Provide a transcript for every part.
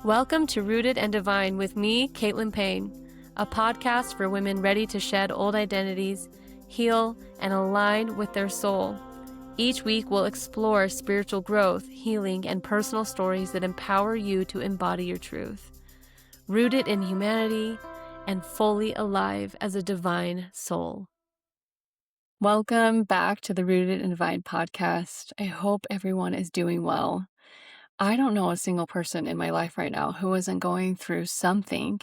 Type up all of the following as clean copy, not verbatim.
Welcome to Rooted and Divine with me, Katelyn Paine, a podcast for women ready to shed old identities, heal, and align with their soul. Each week, we'll explore spiritual growth, healing, and personal stories that empower you to embody your truth. Rooted in humanity and fully alive as a divine soul. Welcome back to the Rooted and Divine podcast. I hope everyone is doing well. I don't know a single person in my life right now who isn't going through something,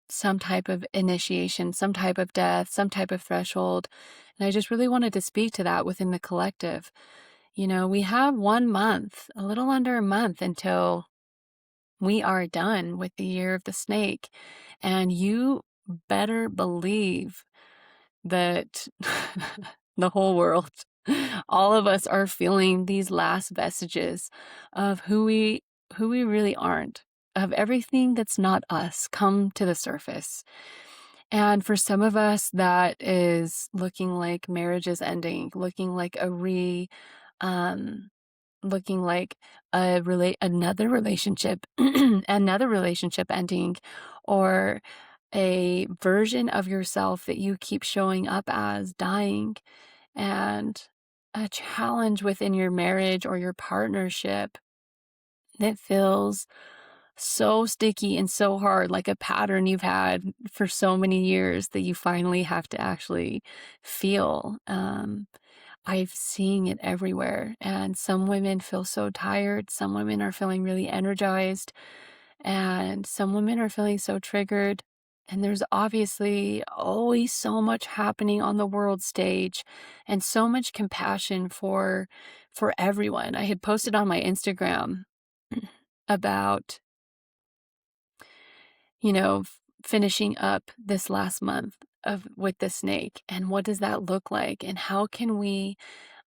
some type of initiation, some type of death, some type of threshold. And I just really wanted to speak to that within the collective. You know, we have 1 month, a little under a month until we are done with the year of the snake. And you better believe that the whole world, all of us are feeling these last vestiges of who we really aren't, of everything that's not us come to the surface. And for some of us, that is looking like marriage is ending, looking like looking like another relationship, another relationship ending, or a version of yourself that you keep showing up as dying, and a challenge within your marriage or your partnership that feels so sticky and so hard, like a pattern you've had for so many years that you finally have to actually feel. I've seen it everywhere, and some women feel so tired. Some women are feeling really energized, and some women are feeling so triggered. And there's obviously always so much happening on the world stage and so much compassion for everyone. I had posted on my Instagram about, finishing up this last month with the snake, and what does that look like, and how can we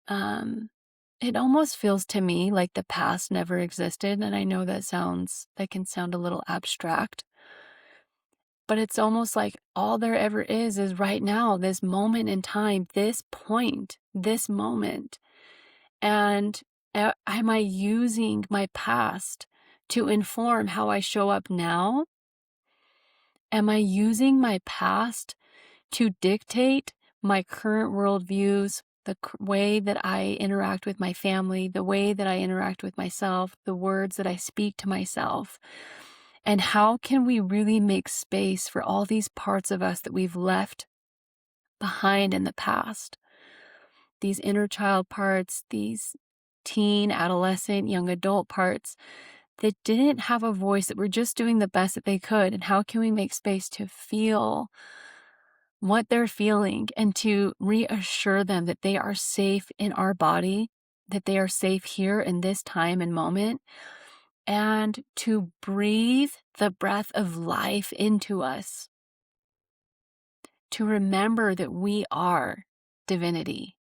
it almost feels to me like the past never existed. And I know that can sound a little abstract, but it's almost like all there ever is right now, this moment in time, this point, this moment. And am I using my past to inform how I show up now? Am I using my past to dictate my current worldviews, the way that I interact with my family, the way that I interact with myself, the words that I speak to myself? And how can we really make space for all these parts of us that we've left behind in the past? These inner child parts, these teen, adolescent, young adult parts that didn't have a voice, that were just doing the best that they could. And how can we make space to feel what they're feeling and to reassure them that they are safe in our body, that they are safe here in this time and moment, and to breathe the breath of life into us, to remember that we are divinity,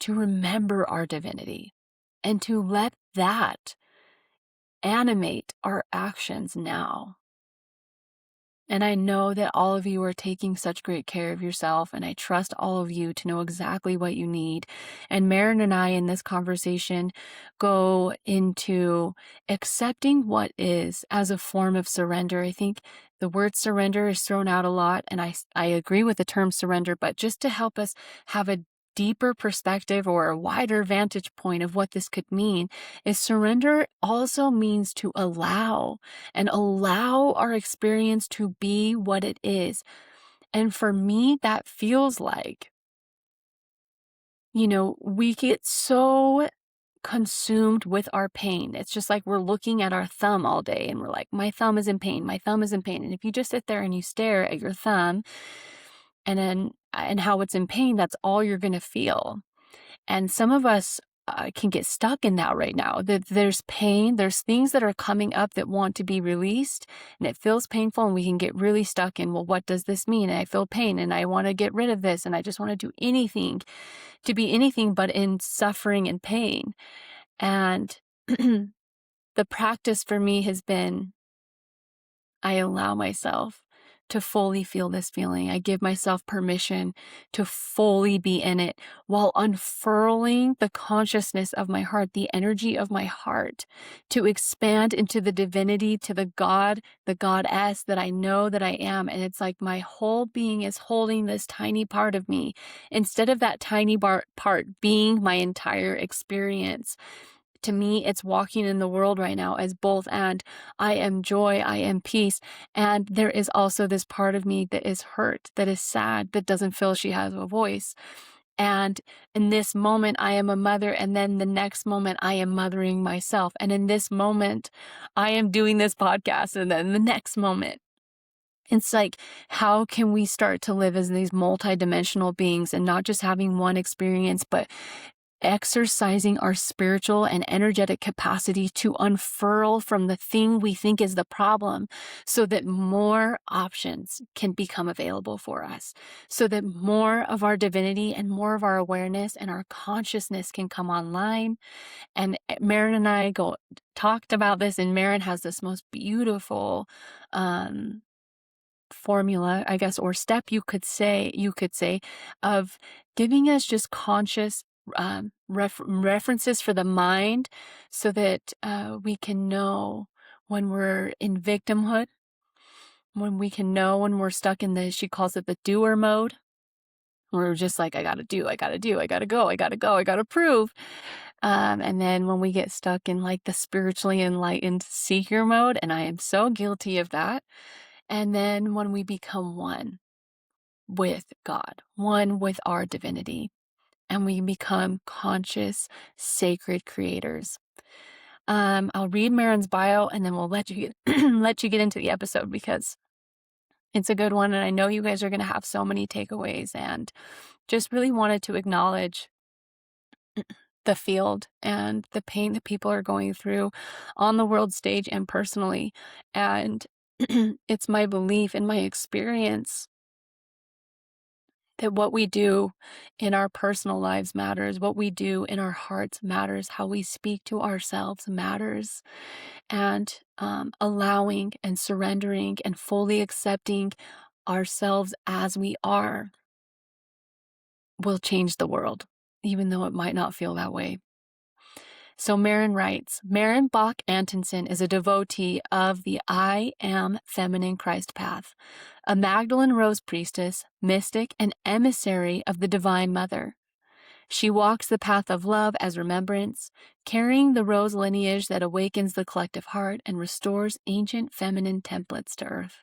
to remember our divinity, and to let that animate our actions now. And I know that all of you are taking such great care of yourself, and I trust all of you to know exactly what you need. And Marin and I in this conversation go into accepting what is as a form of surrender. I think the word surrender is thrown out a lot, and I agree with the term surrender, but just to help us have a deeper perspective or a wider vantage point of what this could mean, is surrender also means to allow our experience to be what it is. And for me, that feels like, we get so consumed with our pain. It's just like we're looking at our thumb all day and we're like, my thumb is in pain, my thumb is in pain. And if you just sit there and you stare at your thumb and how it's in pain, that's all you're going to feel. And some of us can get stuck in that right now. That there's pain, there's things that are coming up that want to be released, and it feels painful, and we can get really stuck in, well, what does this mean? And I feel pain, and I want to get rid of this, and I just want to do anything to be anything but in suffering and pain. And the practice for me has been, I allow myself to fully feel this feeling. I give myself permission to fully be in it while unfurling the consciousness of my heart, the energy of my heart, to expand into the divinity, to the God, the goddess that I know that I am. And it's like my whole being is holding this tiny part of me instead of that tiny part being my entire experience. To me, it's walking in the world right now as both and. I am joy, I am peace. And there is also this part of me that is hurt, that is sad, that doesn't feel she has a voice. And in this moment, I am a mother. And then the next moment, I am mothering myself. And in this moment, I am doing this podcast. And then the next moment, it's like, how can we start to live as these multidimensional beings and not just having one experience, but exercising our spiritual and energetic capacity to unfurl from the thing we think is the problem so that more options can become available for us, so that more of our divinity and more of our awareness and our consciousness can come online. And Marin and I talked about this, and Marin has this most beautiful formula, I guess, or step you could say, of giving us just conscious references for the mind so that we can know when we're in victimhood, when we can know when we're stuck in she calls it the doer mode. We're just like, I gotta do, I gotta go, I gotta prove. And then when we get stuck in like the spiritually enlightened seeker mode, and I am so guilty of that. And then when we become one with God, one with our divinity, and we become conscious, sacred creators. I'll read Marin's bio, and then we'll let you get into the episode because it's a good one, and I know you guys are going to have so many takeaways, and just really wanted to acknowledge the field and the pain that people are going through on the world stage and personally. And it's my belief and my experience that what we do in our personal lives matters, what we do in our hearts matters, how we speak to ourselves matters, and allowing and surrendering and fully accepting ourselves as we are will change the world, even though it might not feel that way. So Marin writes, Marin Bach-Antonson is a devotee of the I Am Feminine Christ path, a Magdalene Rose priestess, mystic, and emissary of the Divine Mother. She walks the path of love as remembrance, carrying the rose lineage that awakens the collective heart and restores ancient feminine templates to earth.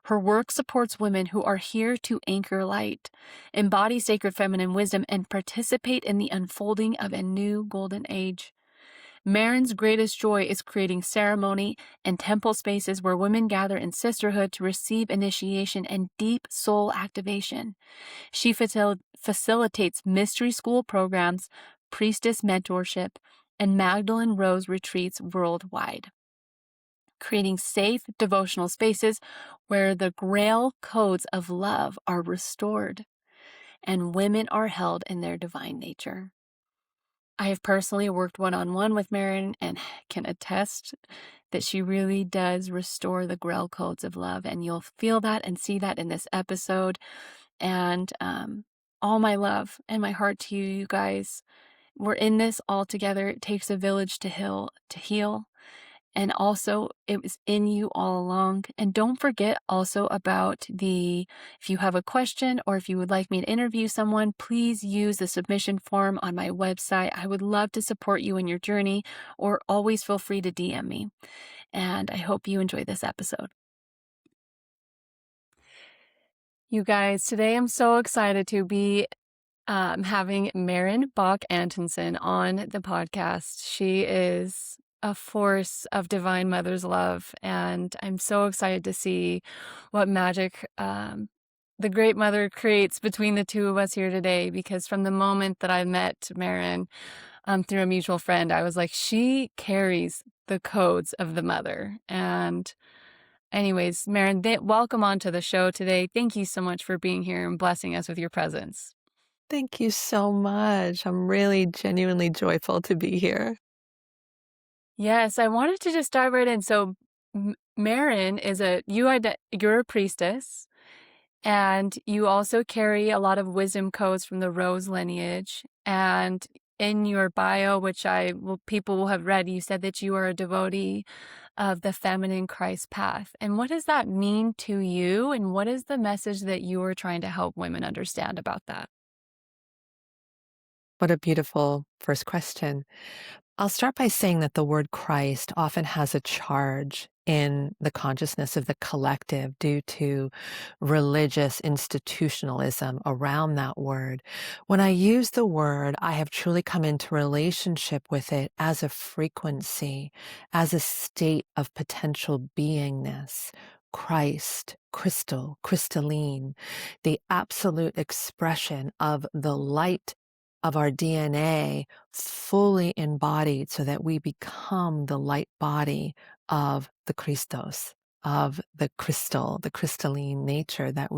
Her work supports women who are here to anchor light, embody sacred feminine wisdom, and participate in the unfolding of a new golden age. Marin's greatest joy is creating ceremony and temple spaces where women gather in sisterhood to receive initiation and deep soul activation. She facilitates mystery school programs, priestess mentorship, and Magdalene Rose retreats worldwide, creating safe devotional spaces where the Grail codes of love are restored and women are held in their divine nature. I have personally worked one-on-one with Marin and can attest that she really does restore the Grail codes of love, and you'll feel that and see that in this episode. And all my love and my heart to you, you guys. We're in this all together. It takes a village to heal. And also, it was in you all along. And don't forget also about if you have a question or if you would like me to interview someone, please use the submission form on my website. I would love to support you in your journey, or always feel free to DM me. And I hope you enjoy this episode. You guys, today I'm so excited to be having Marin Bach-Antonson on the podcast. She is a force of Divine Mother's love, and I'm so excited to see what magic the Great Mother creates between the two of us here today, because from the moment that I met Marin through a mutual friend, I was like, she carries the codes of the Mother. And anyways, Marin, welcome onto the show today. Thank you so much for being here and blessing us with your presence. Thank you so much. I'm really genuinely joyful to be here. Yes, I wanted to just dive right in. So Marin is you're a priestess, and you also carry a lot of wisdom codes from the Rose lineage. And in your bio, which people will have read, you said that you are a devotee of the feminine Christ path. And what does that mean to you? And what is the message that you are trying to help women understand about that? What a beautiful first question. I'll start by saying that the word Christ often has a charge in the consciousness of the collective due to religious institutionalism around that word. When I use the word, I have truly come into relationship with it as a frequency, as a state of potential beingness. Christ, crystal, crystalline, the absolute expression of the light of our DNA fully embodied so that we become the light body of the Christos, of the crystal, the crystalline nature that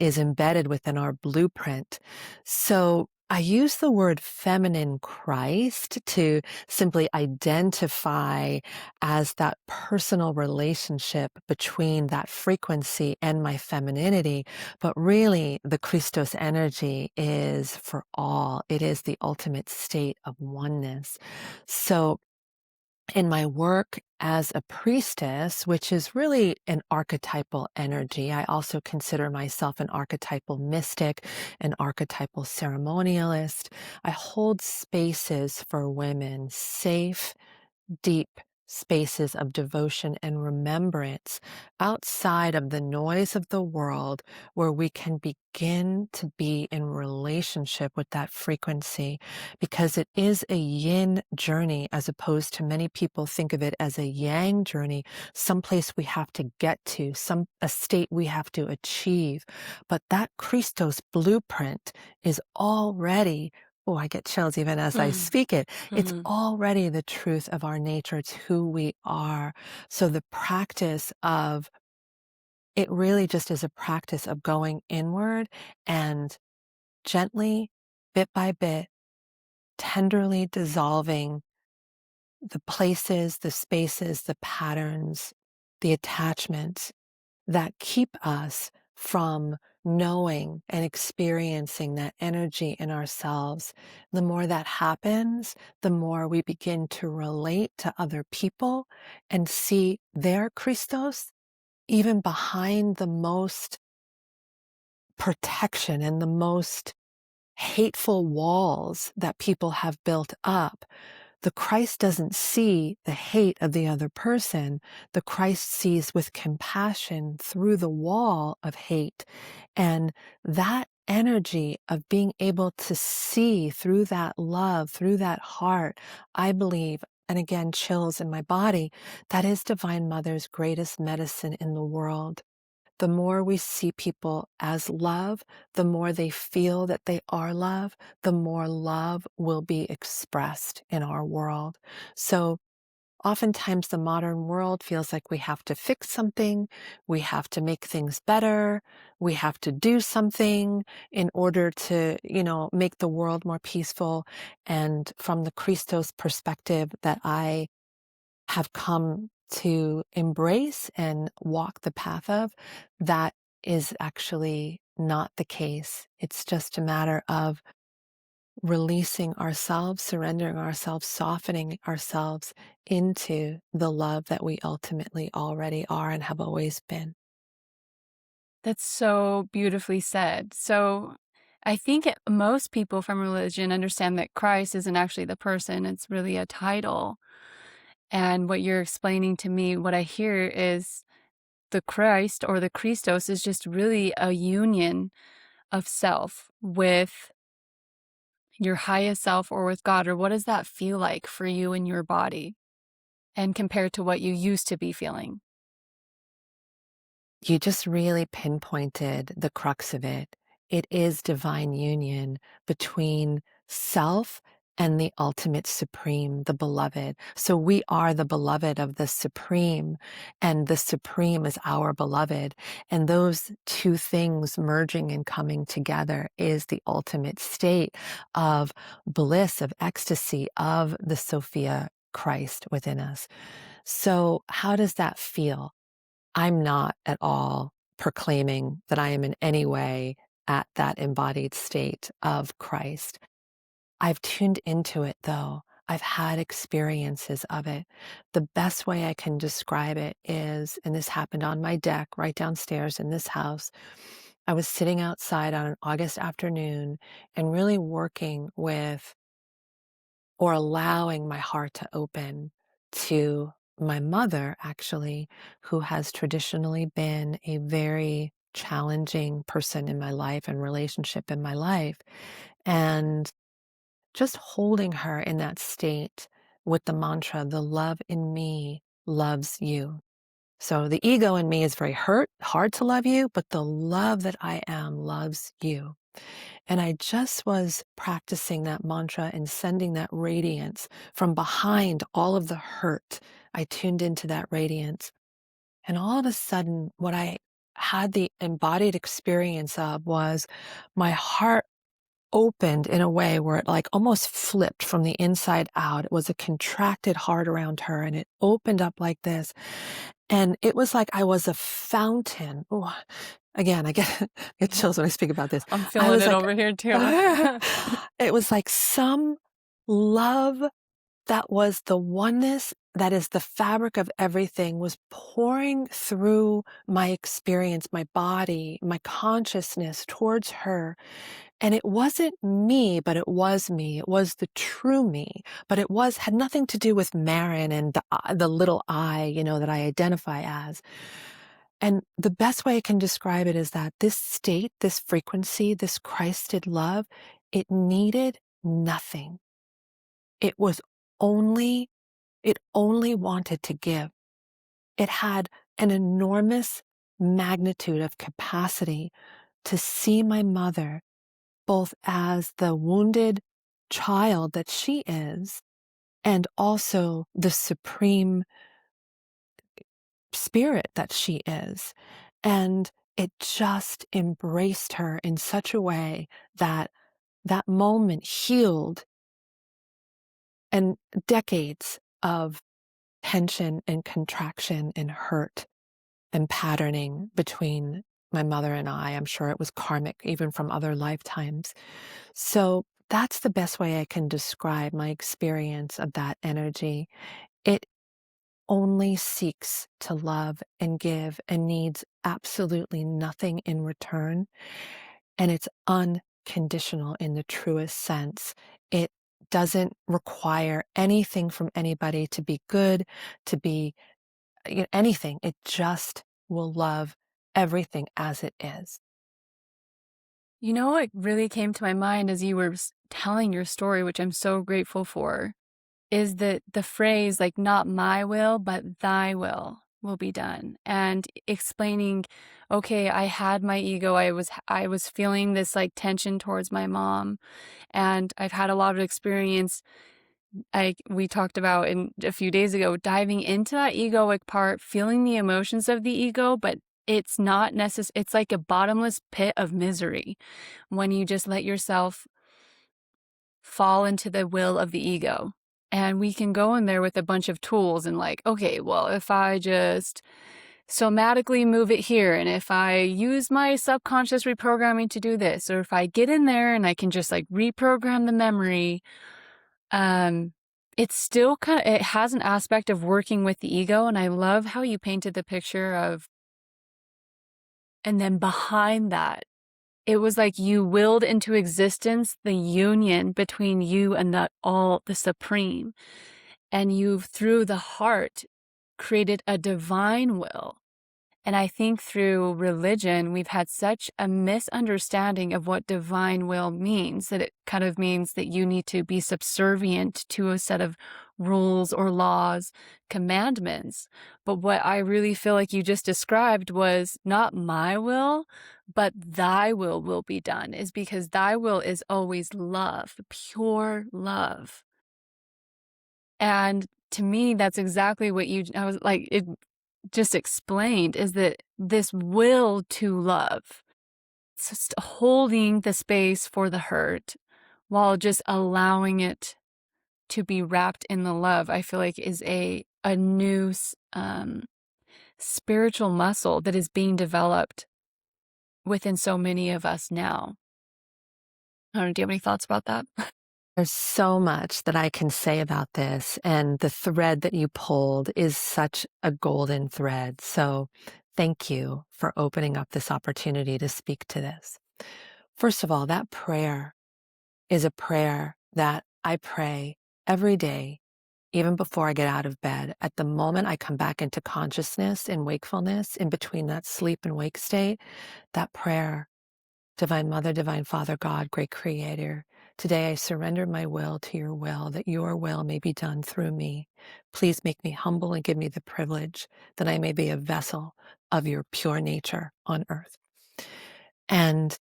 is embedded within our blueprint. So I use the word feminine Christ to simply identify as that personal relationship between that frequency and my femininity. But really, the Christos energy is for all. It is the ultimate state of oneness. So in my work as a priestess, which is really an archetypal energy, I also consider myself an archetypal mystic, an archetypal ceremonialist. I hold spaces for women, safe, deep spaces of devotion and remembrance outside of the noise of the world where we can begin to be in relationship with that frequency because it is a yin journey as opposed to many people think of it as a yang journey, someplace we have to get to, a state we have to achieve. But that Christos blueprint is already, oh, I get chills even as I Mm, speak it. It's mhm. already the truth of our nature. It's who we are. So the practice of it really just is a practice of going inward and gently, bit by bit, tenderly dissolving the places, the spaces, the patterns, the attachments that keep us from knowing and experiencing that energy in ourselves. The more that happens, the more we begin to relate to other people and see their Christos even behind the most protection and the most hateful walls that people have built up. The Christ doesn't see the hate of the other person. The Christ sees with compassion through the wall of hate. And that energy of being able to see through that love, through that heart, I believe, and again, chills in my body, that is Divine Mother's greatest medicine in the world. The more we see people as love, the more they feel that they are love, the more love will be expressed in our world. So oftentimes the modern world feels like we have to fix something, we have to make things better, we have to do something in order to, make the world more peaceful. And from the Christos perspective that I have come to embrace and walk the path of, that is actually not the case. It's just a matter of releasing ourselves, surrendering ourselves, softening ourselves into the love that we ultimately already are and have always been. That's so beautifully said. So I think most people from religion understand that Christ isn't actually the person, it's really a title. And what you're explaining to me, what I hear is the Christ or the Christos is just really a union of self with your highest self or with God. Or what does that feel like for you in your body and compared to what you used to be feeling? You just really pinpointed the crux of it. It is divine union between self and the ultimate supreme, the beloved. So we are the beloved of the supreme, and the supreme is our beloved. And those two things merging and coming together is the ultimate state of bliss, of ecstasy, of the Sophia Christ within us. So, how does that feel? I'm not at all proclaiming that I am in any way at that embodied state of Christ. I've tuned into it though. I've had experiences of it. The best way I can describe it is, and this happened on my deck right downstairs in this house. I was sitting outside on an August afternoon and really working with or allowing my heart to open to my mother, actually, who has traditionally been a very challenging person in my life and relationship in my life. And just holding her in that state with the mantra, the love in me loves you. So the ego in me is very hard to love you, but the love that I am loves you. And I just was practicing that mantra and sending that radiance from behind all of the hurt. I tuned into that radiance. And all of a sudden, what I had the embodied experience of was my heart opened in a way where it like almost flipped from the inside out. It was a contracted heart around her and it opened up like this. And it was like I was a fountain. Oh, again, I get, get chills when I speak about this. I'm I feeling was it like, over here too. it was like some love that was the oneness that is the fabric of everything was pouring through my experience, my body, my consciousness towards her. And it wasn't me, but it was me. It was the true me, but it had nothing to do with Marin and the little I, that I identify as. And the best way I can describe it is that this state, this frequency, this Christed love, it needed nothing. It was only, it only wanted to give. It had an enormous magnitude of capacity to see my mother both as the wounded child that she is, and also the supreme spirit that she is. And it just embraced her in such a way that that moment healed and decades of tension and contraction and hurt and patterning between my mother and I. I'm sure it was karmic, even from other lifetimes. So that's the best way I can describe my experience of that energy. It only seeks to love and give and needs absolutely nothing in return. And it's unconditional in the truest sense. It doesn't require anything from anybody to be good, to be anything. It just will love everything as it is. You know what really came to my mind as you were telling your story, which I'm so grateful for, is that the phrase, like, not my will, but thy will be done. And explaining, okay, I had my ego. I was feeling this like tension towards my mom. And I've had a lot of experience, we talked about in a few days ago, diving into that egoic part, feeling the emotions of the ego, but it's not necessary. It's like a bottomless pit of misery when you just let yourself fall into the will of the ego. And we can go in there with a bunch of tools and like, okay, well, if I just somatically move it here, and if I use my subconscious reprogramming to do this, or if I get in there and I can just like reprogram the memory, um, it's still it has an aspect of working with the ego. And I love how you painted the picture of, and then behind that, it was like you willed into existence the union between you and the supreme. And you, through the heart, created a divine will. And I think through religion, we've had such a misunderstanding of what divine will means, that it kind of means that you need to be subservient to a set of rules or laws, commandments. But what I really feel like you just described was not my will, but thy will be done, is because thy will is always love, pure love. And to me, that's exactly what I was like, it just explained, is that this will to love, just holding the space for the hurt while just allowing it to be wrapped in the love, I feel like is a new spiritual muscle that is being developed within so many of us now. I don't know, do you have any thoughts about that? There's so much that I can say about this, and the thread that you pulled is such a golden thread. So thank you for opening up this opportunity to speak to this. First of all, that prayer is a prayer that I pray every day, even before I get out of bed. At the moment I come back into consciousness and wakefulness, in between that sleep and wake state, that prayer, Divine Mother, Divine Father, God, Great Creator, today I surrender my will to your will, that your will may be done through me. Please make me humble and give me the privilege that I may be a vessel of your pure nature on earth. And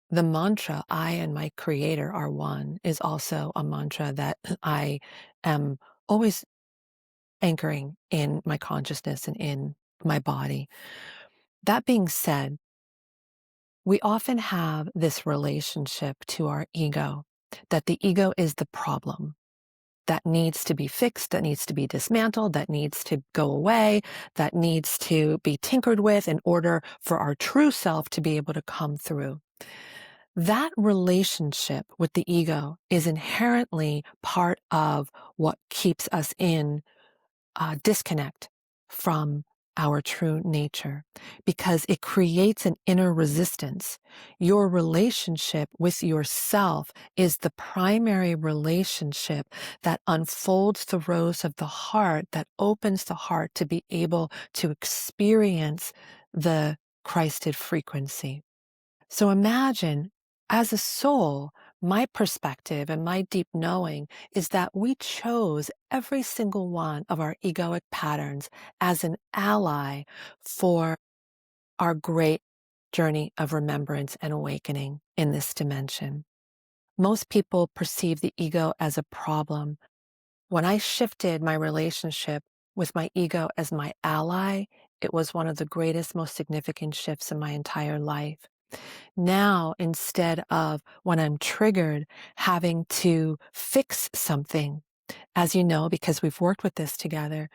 the mantra, I and my Creator are one, is also a mantra that I am always anchoring in my consciousness and in my body. That being said, we often have this relationship to our ego, that the ego is the problem that needs to be fixed, that needs to be dismantled, that needs to go away, that needs to be tinkered with in order for our true self to be able to come through. That relationship with the ego is inherently part of what keeps us in disconnect from our true nature, because it creates an inner resistance. Your relationship with yourself is the primary relationship that unfolds the rose of the heart, that opens the heart to be able to experience the Christed frequency. So imagine, as a soul, my perspective and my deep knowing is that we chose every single one of our egoic patterns as an ally for our great journey of remembrance and awakening in this dimension. Most people perceive the ego as a problem. When I shifted my relationship with my ego as my ally, it was one of the greatest, most significant shifts in my entire life. Now, instead of when I'm triggered, having to fix something, as you know, because we've worked with this together,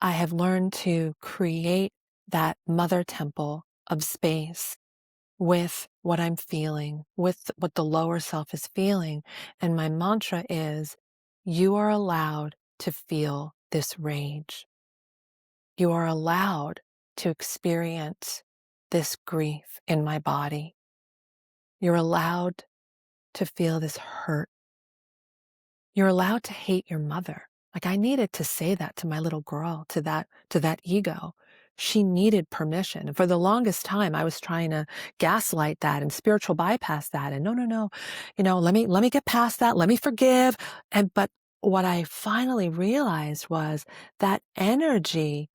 I have learned to create that mother temple of space with what I'm feeling, with what the lower self is feeling. And my mantra is, you are allowed to feel this rage. You are allowed to experience this grief in my body. You're allowed to feel this hurt. You're allowed to hate your mother. Like, I needed to say that to my little girl, to that ego. She needed permission. And for the longest time, I was trying to gaslight that and spiritual bypass that. And no, no, no, let me get past that. Let me forgive. But what I finally realized was that energy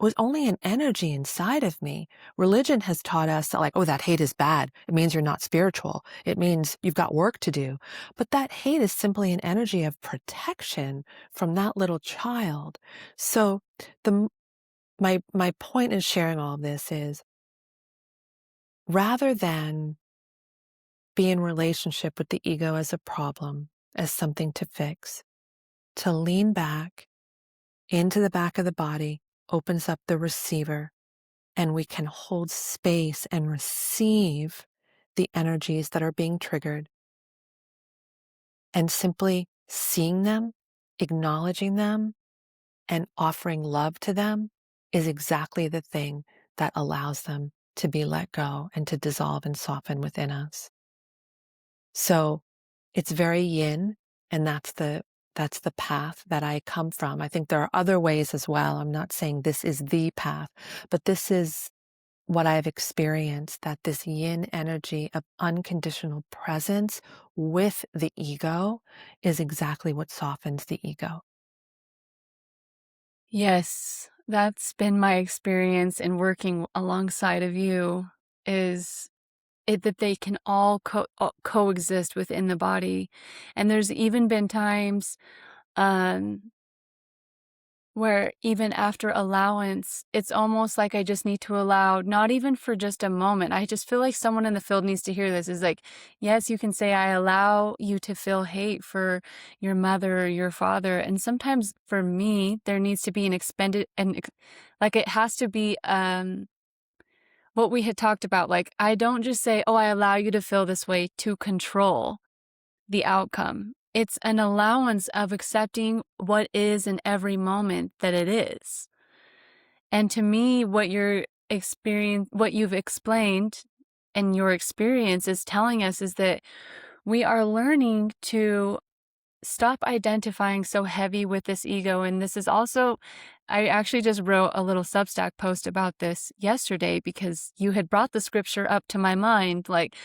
was only an energy inside of me. Religion has taught us that, like, oh, that hate is bad. It means you're not spiritual. It means you've got work to do. But that hate is simply an energy of protection from that little child. So my point in sharing all of this is, rather than be in relationship with the ego as a problem, as something to fix, to lean back into the back of the body opens up the receiver, and we can hold space and receive the energies that are being triggered, and simply seeing them, acknowledging them, and offering love to them is exactly the thing that allows them to be let go and to dissolve and soften within us. So it's very yin, and that's the path that I come from. I think there are other ways as well. I'm not saying this is the path, but this is what I've experienced, that this yin energy of unconditional presence with the ego is exactly what softens the ego. Yes, that's been my experience in working alongside of you, is it that they can all coexist within the body. And there's even been times, um, where even after allowance, it's almost like I just need to allow, not even for just a moment. I just feel like someone in the field needs to hear this. Is like, yes, you can say, I allow you to feel hate for your mother or your father. And sometimes for me, there needs to be an expended, and like it has to be what we had talked about. Like, I don't just say, oh, I allow you to feel this way to control the outcome. It's an allowance of accepting what is in every moment that it is. And to me, what you've explained and your experience is telling us is that we are learning to stop identifying so heavy with this ego. And this is also, I actually just wrote a little Substack post about this yesterday because you had brought the scripture up to my mind. Like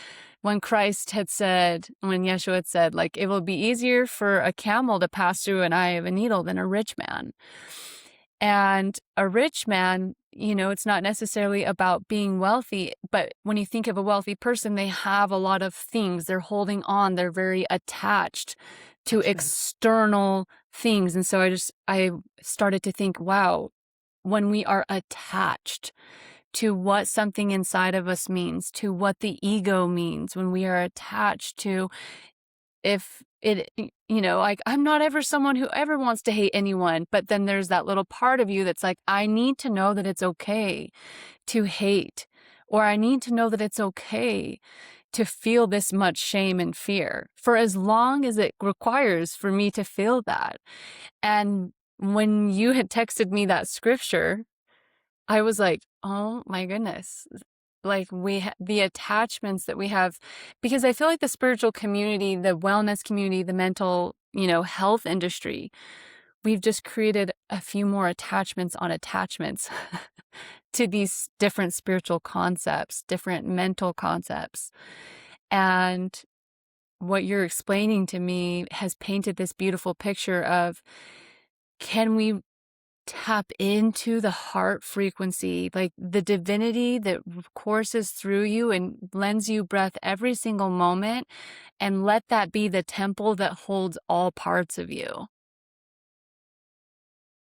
when Yeshua had said, like, it will be easier for a camel to pass through an eye of a needle than a rich man. And a rich man, it's not necessarily about being wealthy, but when you think of a wealthy person, they have a lot of things. They're holding on. They're very attached to That's right. external things. And so I started to think, wow, when we are attached to what something inside of us means, to what the ego means, when we are attached to, if it, like, I'm not ever someone who ever wants to hate anyone, but then there's that little part of you that's like, I need to know that it's okay to hate, or I need to know that it's okay to feel this much shame and fear for as long as it requires for me to feel that. And when you had texted me that scripture, I was like, oh my goodness. Like the attachments that we have, because I feel like the spiritual community, the wellness community, the mental, health industry, we've just created a few more attachments on attachments to these different spiritual concepts, different mental concepts. And what you're explaining to me has painted this beautiful picture of, can we tap into the heart frequency, like the divinity that courses through you and lends you breath every single moment, and let that be the temple that holds all parts of you.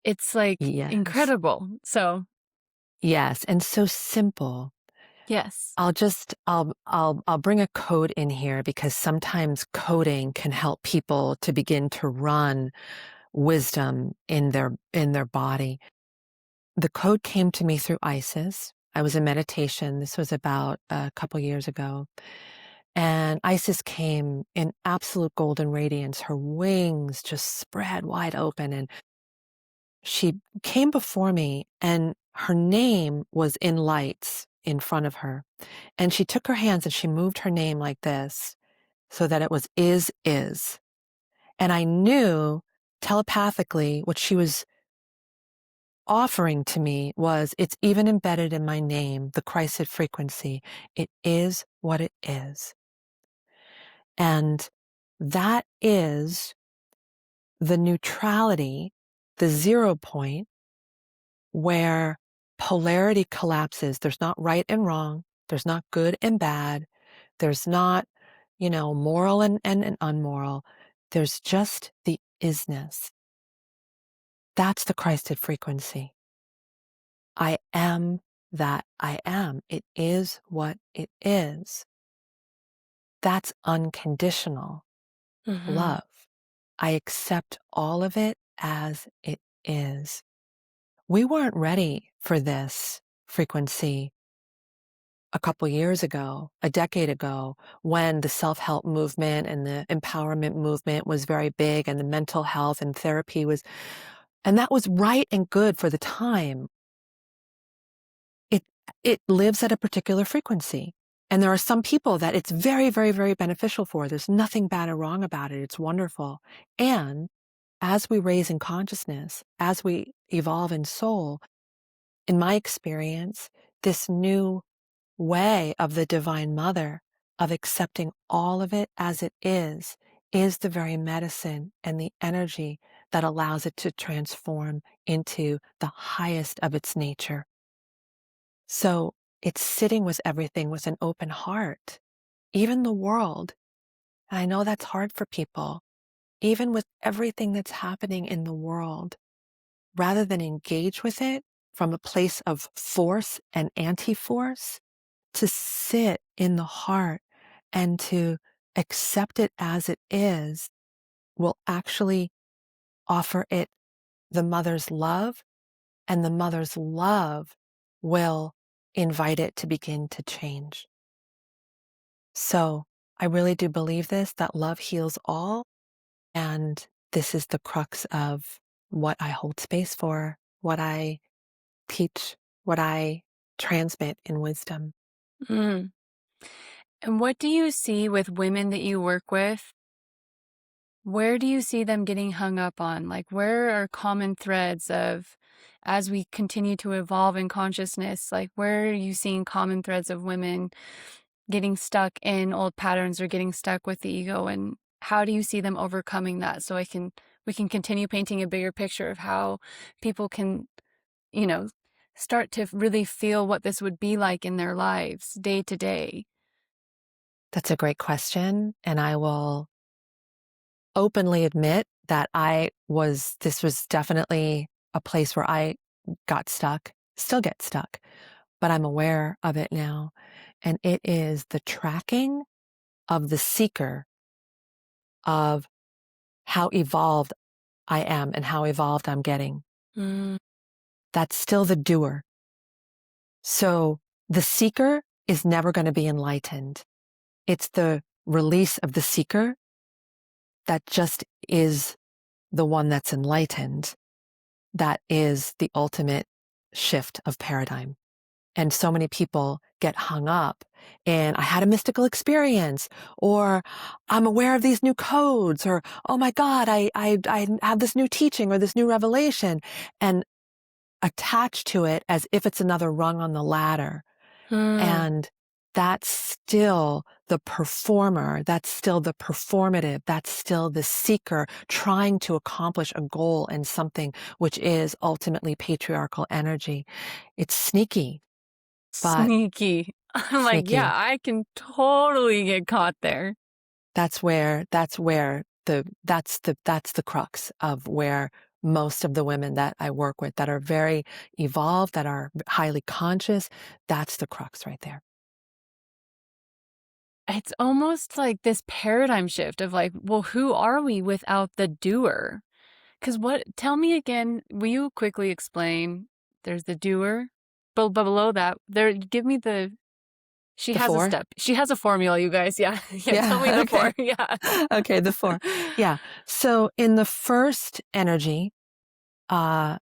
It's like Yes. incredible. So, Yes, and so simple. yes. I'll bring a code in here because sometimes coding can help people to begin to run wisdom in their body. The code came to me through Isis. I was in meditation. This was about a couple years ago. And Isis came in absolute golden radiance. Her wings just spread wide open. And she came before me, and her name was in lights in front of her. And she took her hands and she moved her name like this so that it was is. And I knew telepathically what she was offering to me was, it's even embedded in my name, the Christed frequency. It is what it is. And that is the neutrality, the 0 point where polarity collapses. There's not right and wrong. There's not good and bad. There's not, moral and unmoral. There's just the isness. That's the Christed frequency. I am that I am. It is what it is. That's unconditional Mm-hmm. love. I accept all of it as it is. We weren't ready for this frequency a couple years ago, a decade ago, when the self-help movement and the empowerment movement was very big, and the mental health and therapy was, and that was right and good for the time. It it lives at a particular frequency. And there are some people that it's very, very, very beneficial for. There's nothing bad or wrong about it. It's wonderful. And as we raise in consciousness, as we evolve in soul, in my experience, this new way of the Divine Mother, of accepting all of it as it is the very medicine and the energy that allows it to transform into the highest of its nature. So it's sitting with everything with an open heart, even the world. And I know that's hard for people, even with everything that's happening in the world. rather than engage with it from a place of force and anti-force, to sit in the heart and to accept it as it is, will actually offer it the mother's love, and the mother's love will invite it to begin to change. So I really do believe this, that love heals all. And this is the crux of what I hold space for, what I teach, what I transmit in wisdom. Mm. And what do you see with women that you work with? Where do you see them getting hung up on? Like, where are common threads of, as we continue to evolve in consciousness, like, where are you seeing common threads of women getting stuck in old patterns or getting stuck with the ego? And how do you see them overcoming that? So we can continue painting a bigger picture of how people can, you know, start to really feel what this would be like in their lives day to day. That's a great question. And I will openly admit that this was definitely a place where I got stuck, still get stuck, but I'm aware of it now. And it is the tracking of the seeker of how evolved I am and how evolved I'm getting. Mm. That's still the doer. So the seeker is never going to be enlightened. It's the release of the seeker that just is the one that's enlightened. That is the ultimate shift of paradigm. And so many people get hung up in, I had a mystical experience, or I'm aware of these new codes, or, oh my God, I have this new teaching or this new revelation, and attach to it as if it's another rung on the ladder. Mm. And that's still the performer, that's still the performative, that's still the seeker trying to accomplish a goal and something which is ultimately patriarchal energy. It's sneaky, but Sneaky. I'm like, yeah, sneaky. I can totally get caught there. That's the crux of where most of the women that I work with that are very evolved, that are highly conscious, that's the crux right there. It's almost like this paradigm shift of like, well, who are we without the doer? Because tell me again, will you quickly explain? There's the doer, but below that, give me she The has a four? step. She has a formula, you guys. Yeah. Yeah. Tell me Yeah, the four. okay. Yeah. Okay, the four. Yeah. So in the first energy, uh,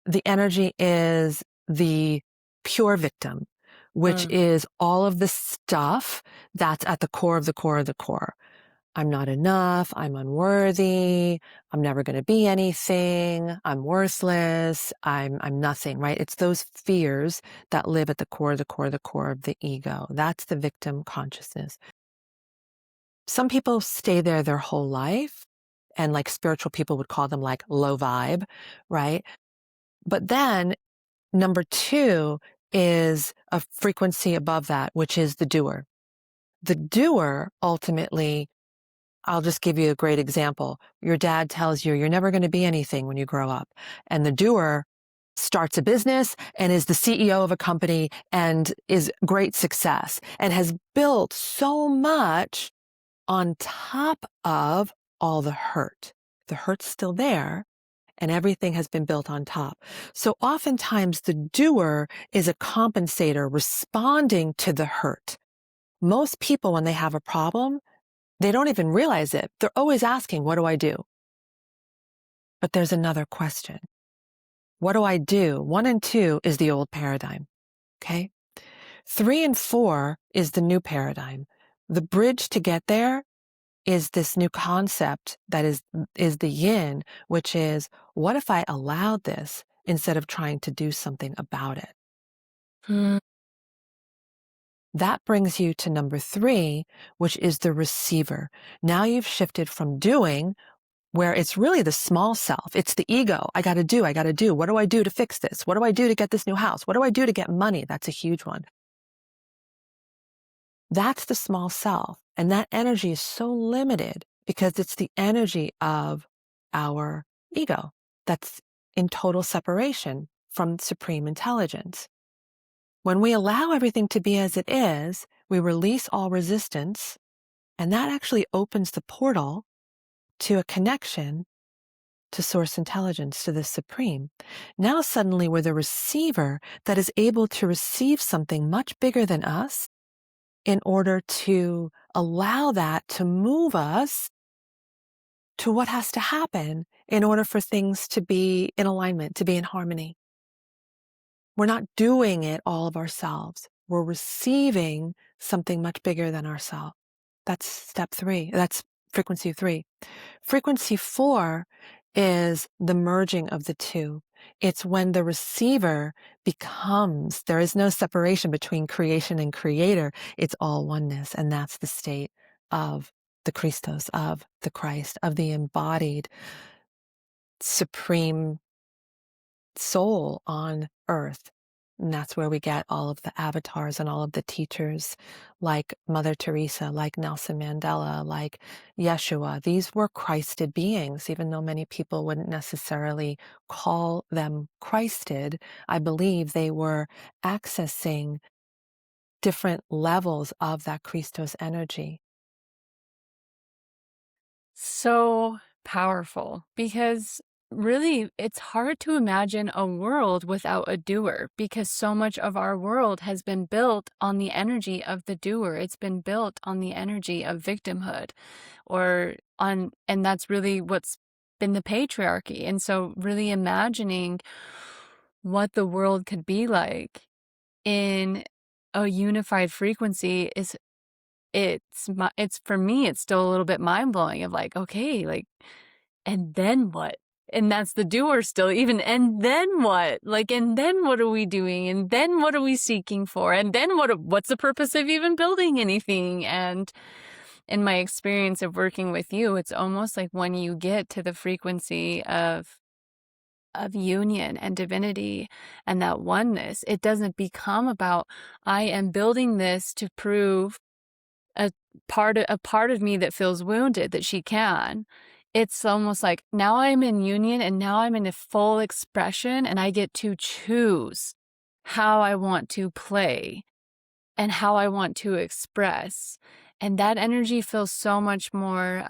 the energy is the pure victim, which Mm. is all of the stuff that's at the core of the core of the core. I'm not enough. I'm unworthy. I'm never going to be anything. I'm worthless. I'm nothing, right? It's those fears that live at the core, the core, the core of the ego. That's the victim consciousness. Some people stay there their whole life, and like spiritual people would call them like low vibe, right? But then number two is a frequency above that, which is the doer. The doer ultimately, I'll just give you a great example. Your dad tells you you're never going to be anything when you grow up. And the doer starts a business and is the CEO of a company and is great success and has built so much on top of all the hurt. The hurt's still there and everything has been built on top. So oftentimes the doer is a compensator responding to the hurt. Most people, when they have a problem, they don't even realize it. They're always asking, what do I do? But there's another question. What do I do? 1 and 2 is the old paradigm. Okay. 3 and 4 is the new paradigm. The bridge to get there is this new concept that is the yin, which is, what if I allowed this instead of trying to do something about it? Mm. That brings you to number 3, which is the receiver. Now you've shifted from doing, where it's really the small self. It's the ego. I got to do. What do I do to fix this? What do I do to get this new house? What do I do to get money? That's a huge one. That's the small self. And that energy is so limited because it's the energy of our ego. in total separation from supreme intelligence. When we allow everything to be as it is, we release all resistance, and that actually opens the portal to a connection to source intelligence, to the supreme. Now suddenly we're the receiver that is able to receive something much bigger than us in order to allow that to move us to what has to happen in order for things to be in alignment, to be in harmony. We're not doing it all of ourselves. We're receiving something much bigger than ourselves. That's step 3. That's frequency 3. Frequency 4 is the merging of the two. It's when the receiver becomes, there is no separation between creation and creator. It's all oneness. And that's the state of the Christos, of the Christ, of the embodied supreme soul on earth. And that's where we get all of the avatars and all of the teachers like Mother Teresa, like Nelson Mandela, like Yeshua. These were Christed beings, even though many people wouldn't necessarily call them Christed. I believe they were accessing different levels of that Christos energy. So powerful, because really it's hard to imagine a world without a doer, because so much of our world has been built on the energy of the doer. It's been built on the energy of victimhood, and that's really what's been the patriarchy. And so really imagining what the world could be like in a unified frequency is, it's for me, it's still a little bit mind-blowing of like, okay, like, and then what? And that's the doer still, even, and then what? Like, and then what are we doing? And then what are we seeking for? And then what's the purpose of even building anything? And in my experience of working with you, it's almost like when you get to the frequency of union and divinity and that oneness, it doesn't become about, I am building this to prove a part of me that feels wounded that she can. It's almost like now I'm in union and now I'm in a full expression, and I get to choose how I want to play and how I want to express. And that energy feels so much more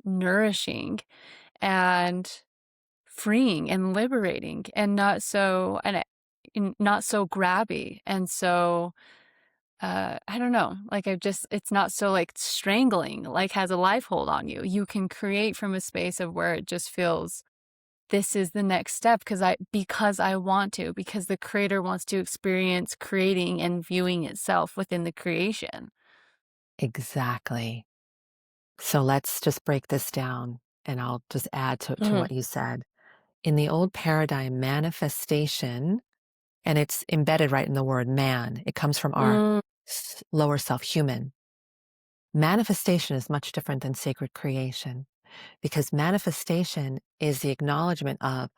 nourishing and freeing and liberating, and not so grabby. And so I don't know, like it's not so like strangling, like has a life hold on you. You can create from a space of where it just feels, this is the next step, because I want to, because the creator wants to experience creating and viewing itself within the creation. Exactly. So let's just break this down, and I'll just add to Mm-hmm. what you said. In the old paradigm, manifestation, and it's embedded right in the word man, it comes from our lower self, human. Manifestation is much different than sacred creation, because manifestation is the acknowledgement of,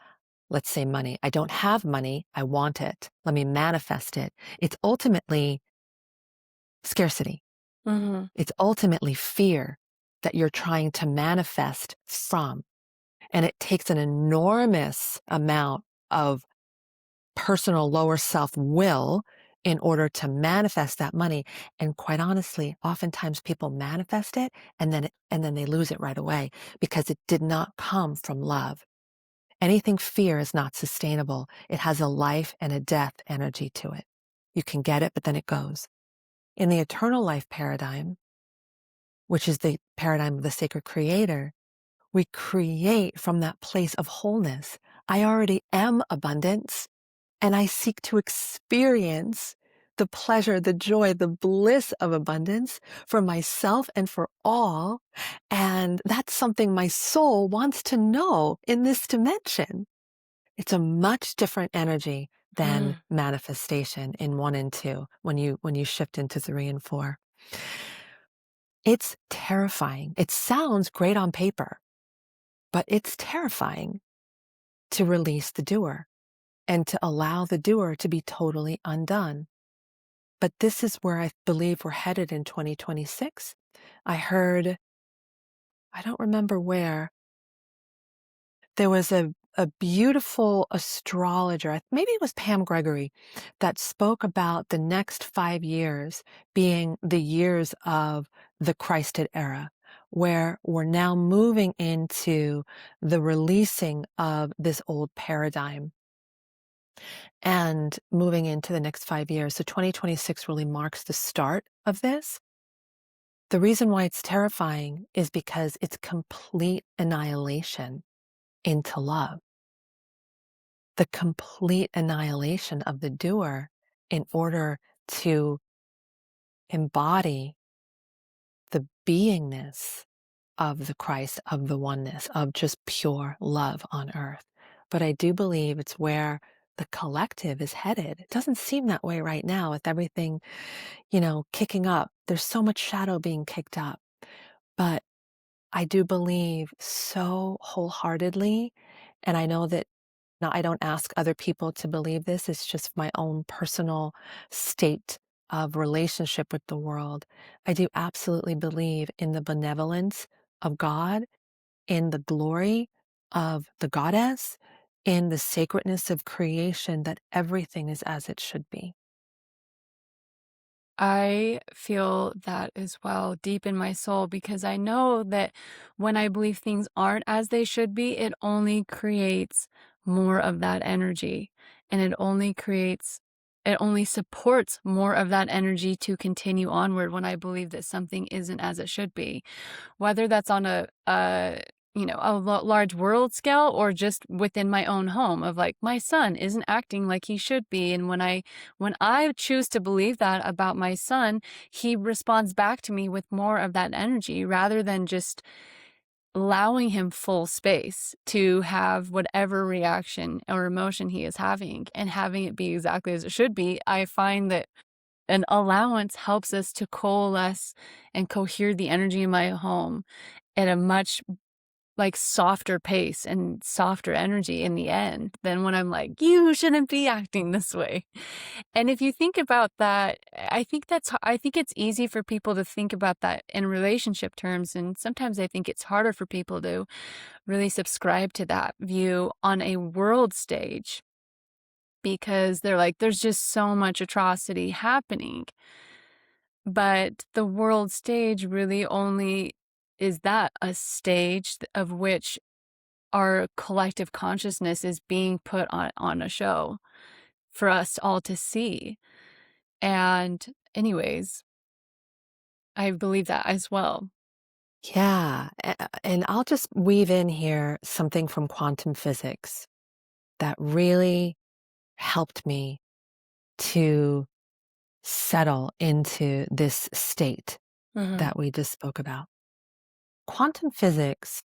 let's say, money. I don't have money, I want it. Let me manifest it. It's ultimately scarcity. Mm-hmm. It's ultimately fear that you're trying to manifest from. And it takes an enormous amount of personal lower self will in order to manifest that money. And quite honestly, oftentimes people manifest it and then they lose it right away because it did not come from love. Anything fear is not sustainable. It has a life and a death energy to it. You can get it, but then it goes. In the eternal life paradigm, which is the paradigm of the sacred creator, we create from that place of wholeness. I already am abundance, and I seek to experience the pleasure, the joy, the bliss of abundance for myself and for all. And that's something my soul wants to know in this dimension. It's a much different energy than Mm. manifestation in 1 and 2 when you shift into 3 and 4. It's terrifying. It sounds great on paper, but it's terrifying to release the doer and to allow the doer to be totally undone. But this is where I believe we're headed in 2026. I heard, I don't remember where, there was a a beautiful astrologer, maybe it was Pam Gregory, that spoke about the next 5 years being the years of the Christed era, where we're now moving into the releasing of this old paradigm and moving into the next 5 years. So 2026 really marks the start of this. The reason why it's terrifying is because it's complete annihilation into love. The complete annihilation of the doer in order to embody the beingness of the Christ, of the oneness, of just pure love on earth. But I do believe it's where the collective is headed. It doesn't seem that way right now with everything, kicking up. There's so much shadow being kicked up. But I do believe so wholeheartedly, and I know that now I don't ask other people to believe this, it's just my own personal state of relationship with the world. I do absolutely believe in the benevolence of God, in the glory of the goddess, in the sacredness of creation, that everything is as it should be. I feel that as well deep in my soul because I know that when I believe things aren't as they should be, it only creates more of that energy. And it only supports more of that energy to continue onward when I believe that something isn't as it should be. Whether that's on a large world scale or just within my own home of like my son isn't acting like he should be, and when I choose to believe that about my son, he responds back to me with more of that energy rather than just allowing him full space to have whatever reaction or emotion he is having and having it be exactly as it should be. I find that an allowance helps us to coalesce and cohere the energy in my home at a much like softer pace and softer energy in the end than when I'm like, you shouldn't be acting this way. And if you think about that, I think it's easy for people to think about that in relationship terms. And sometimes I think it's harder for people to really subscribe to that view on a world stage because they're like, there's just so much atrocity happening. But the world stage really only is that a stage of which our collective consciousness is being put on a show for us all to see. And anyways, I believe that as well. Yeah, and I'll just weave in here something from quantum physics that really helped me to settle into this state Mhm. that we just spoke about. Quantum physics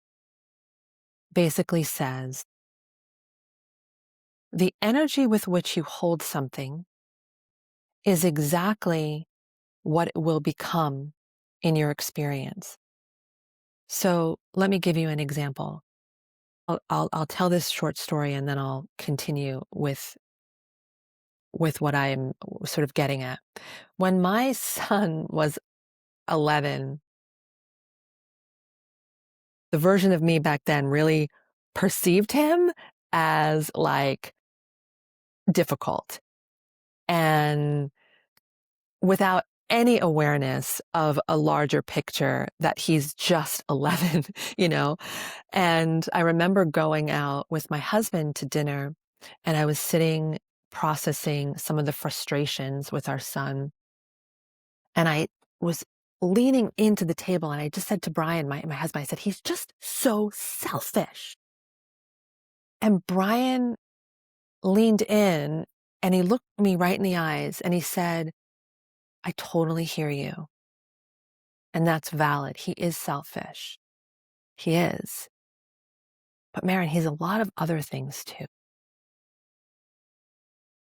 basically says the energy with which you hold something is exactly what it will become in your experience. So let me give you an example. I'll tell this short story and then I'll continue with what I'm sort of getting at. When my son was 11, the version of me back then really perceived him as like difficult and without any awareness of a larger picture that he's just 11, you know? And I remember going out with my husband to dinner and I was sitting processing some of the frustrations with our son. And I was leaning into the table and I just said to Brian, my husband, I said, he's just so selfish. And Brian leaned in and he looked me right in the eyes and he said, I totally hear you. And that's valid. He is selfish. He is. But Marin, he's a lot of other things too.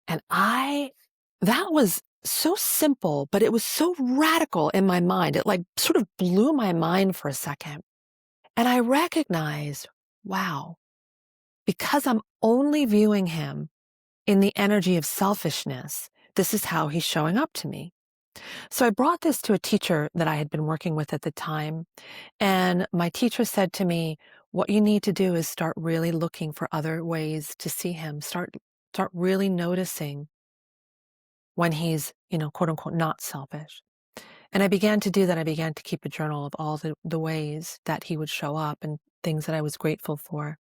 And that was so simple, but it was so radical in my mind. It like sort of blew my mind for a second. And I recognized, wow, because I'm only viewing him in the energy of selfishness, this is how he's showing up to me. So I brought this to a teacher that I had been working with at the time. And my teacher said to me, What you need to do is start really looking for other ways to see him. Start really noticing when he's, quote unquote, not selfish. And I began to do that. I began to keep a journal of all the ways that he would show up and things that I was grateful for.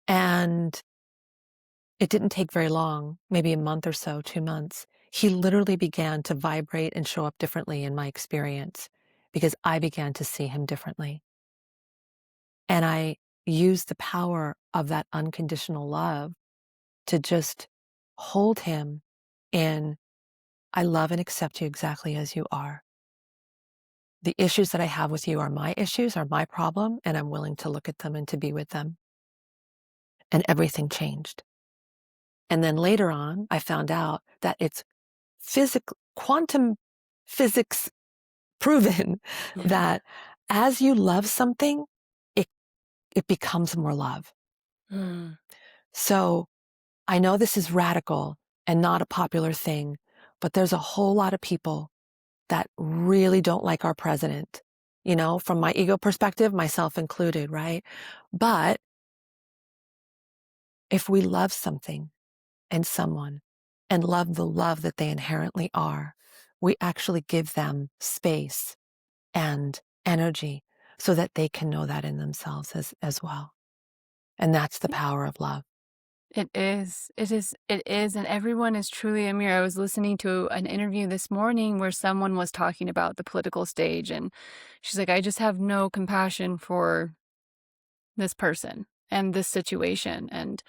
And it didn't take very long, maybe a month or so, 2 months. He literally began to vibrate and show up differently in my experience because I began to see him differently. And I used the power of that unconditional love to just hold him in, I love and accept you exactly as you are. The issues that I have with you are my issues, are my problem, and I'm willing to look at them and to be with them. And everything changed. And then later on, I found out that it's quantum physics proven that as you love something, it, it becomes more love. Mm. So I know this is radical and not a popular thing, but there's a whole lot of people that really don't like our president, from my ego perspective, myself included, right? But if we love something and someone and love the love that they inherently are, we actually give them space and energy so that they can know that in themselves as well. And that's the power of love. It is. It is. It is. And everyone is truly a mirror. I was listening to an interview this morning where someone was talking about the political stage, and she's like, I just have no compassion for this person and this situation. And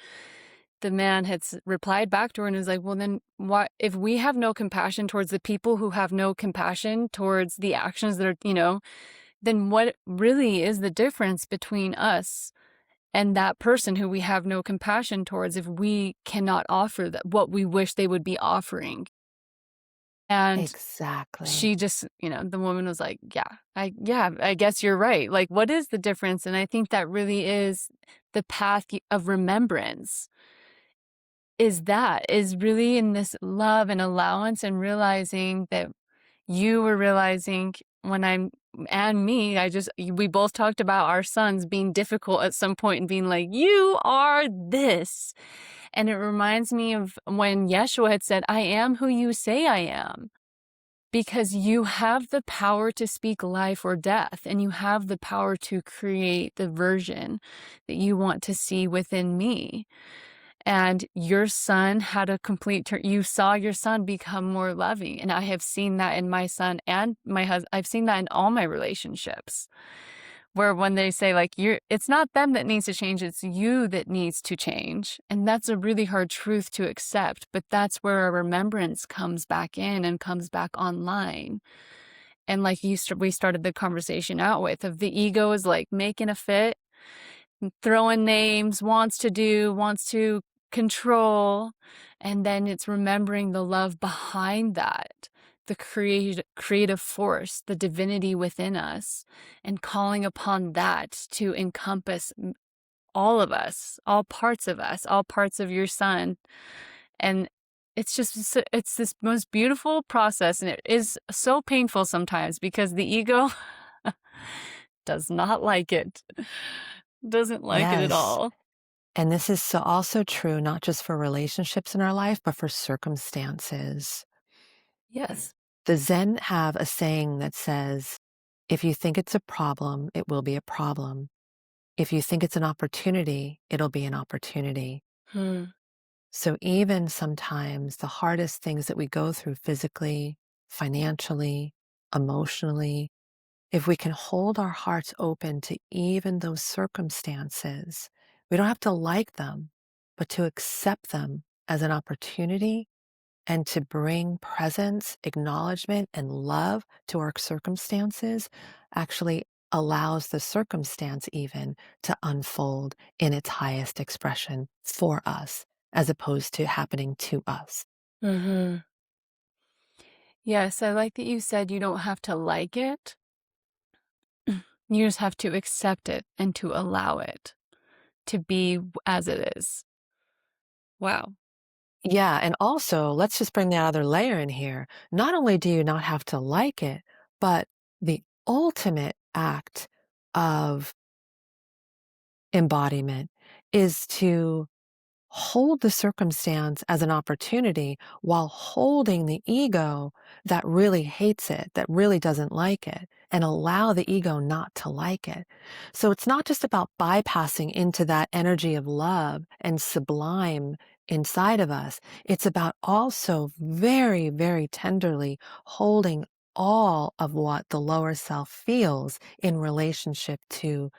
the man had replied back to her and was like, well, then why, if we have no compassion towards the people who have no compassion towards the actions that are, then what really is the difference between us and that person who we have no compassion towards if we cannot offer that what we wish they would be offering? And Exactly. she just, the woman was like, I guess you're right. Like, what is the difference? And I think that really is the path of remembrance, is really in this love and allowance and realizing that you were realizing when and me, we both talked about our sons being difficult at some point and being like, you are this. And it reminds me of when Yeshua had said, I am who you say I am. Because you have the power to speak life or death, and you have the power to create the version that you want to see within me. And your son had a complete turn. You saw your son become more loving. And I have seen that in my son and my husband. I've seen that in all my relationships, where when they say, like, it's not them that needs to change, it's you that needs to change. And that's a really hard truth to accept. But that's where our remembrance comes back in and comes back online. And like we started the conversation out with, of the ego is like making a fit, throwing names, wants to control. And then it's remembering the love behind that, the creative force, the divinity within us, and calling upon that to encompass all of us, all parts of us, all parts of your son. And it's this most beautiful process. And it is so painful sometimes because the ego does not like it. Doesn't like it at Yes. all. And this is also true, not just for relationships in our life, but for circumstances. Yes. The Zen have a saying that says, if you think it's a problem, it will be a problem. If you think it's an opportunity, it'll be an opportunity. Hmm. So even sometimes the hardest things that we go through physically, financially, emotionally, if we can hold our hearts open to even those circumstances, we don't have to like them, but to accept them as an opportunity and to bring presence, acknowledgement, and love to our circumstances actually allows the circumstance even to unfold in its highest expression for us, as opposed to happening to us. Mm-hmm. Yes, I like that you said you don't have to like it. You just have to accept it and to allow it to be as it is. Wow. Yeah, and also, let's just bring that other layer in here. Not only do you not have to like it, but the ultimate act of embodiment is to hold the circumstance as an opportunity while holding the ego that really hates it, that really doesn't like it, and allow the ego not to like it. So it's not just about bypassing into that energy of love and sublime inside of us. It's about also very, very tenderly holding all of what the lower self feels in relationship to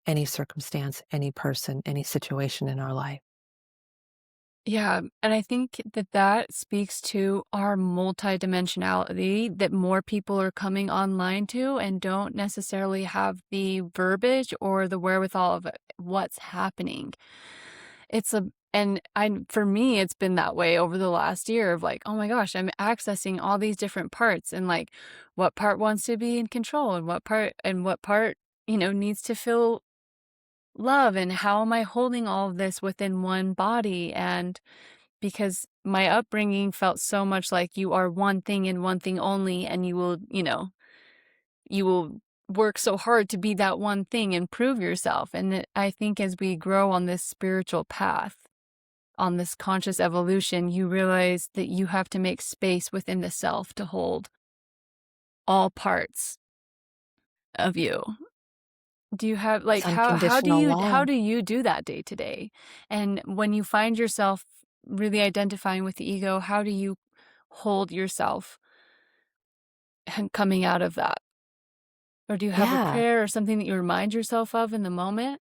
any circumstance, any person, any situation in our life. Yeah, and I think that that speaks to our multidimensionality that more people are coming online to and don't necessarily have the verbiage or the wherewithal of what's happening. It's a and I for me, it's been that way over the last year of like, oh my gosh, I'm accessing all these different parts and like what part wants to be in control and what part, needs to feel love and how am I holding all of this within one body and because my upbringing felt so much like you are one thing and one thing only, and you will work so hard to be that one thing and prove yourself. And I think as we grow on this spiritual path, on this conscious evolution, you realize that you have to make space within the self to hold all parts of you. Do you have It's like how do unconditional you how love. do you do that day to day? And when you find yourself really identifying with the ego, how do you hold yourself and coming out of that? Or do you have a Yeah. prayer or something that you remind yourself of in the moment?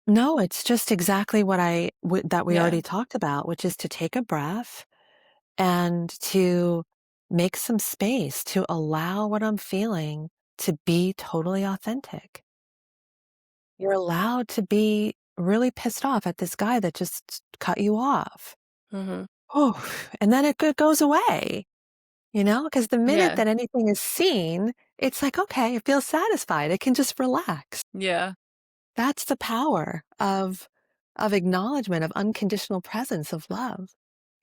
No, it's just exactly that we Yeah. already talked about, which is to take a breath and to make some space to allow what I'm feeling to be totally authentic. You're allowed to be really pissed off at this guy that just cut you off. Mhm. Oh, and then it goes away, because the minute Yeah. that anything is seen, it's like, okay, it feels satisfied. It can just relax. Yeah. That's the power of acknowledgement, of unconditional presence, of love.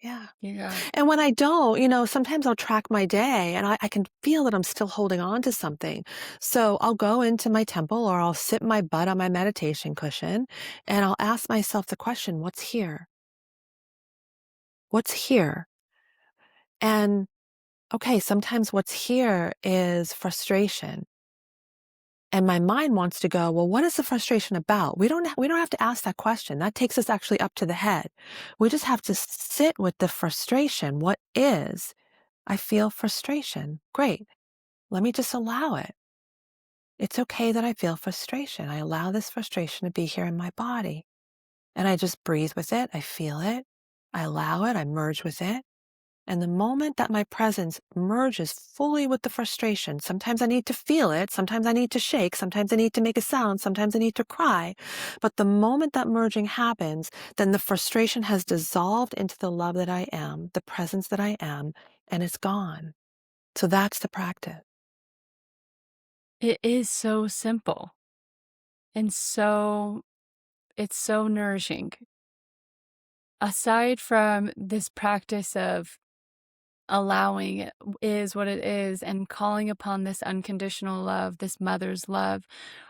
Yeah. Yeah. And when I don't, sometimes I'll track my day and I can feel that I'm still holding on to something. So I'll go into my temple or I'll sit my butt on my meditation cushion and I'll ask myself the question, what's here? What's here? And okay, sometimes what's here is frustration. And my mind wants to go, well, what is the frustration about? We don't have to ask that question. That takes us actually up to the head. We just have to sit with the frustration. What is? I feel frustration. Great. Let me just allow it. It's okay that I feel frustration. I allow this frustration to be here in my body. And I just breathe with it. I feel it. I allow it. I merge with it. And the moment that my presence merges fully with the frustration, sometimes I need to feel it, sometimes I need to shake, sometimes I need to make a sound, sometimes I need to cry. But the moment that merging happens, then the frustration has dissolved into the love that I am, the presence that I am, and it's gone. So that's the practice. It is so simple and it's so nourishing. Aside from this practice of allowing it is what it is and calling upon this unconditional love, this mother's love,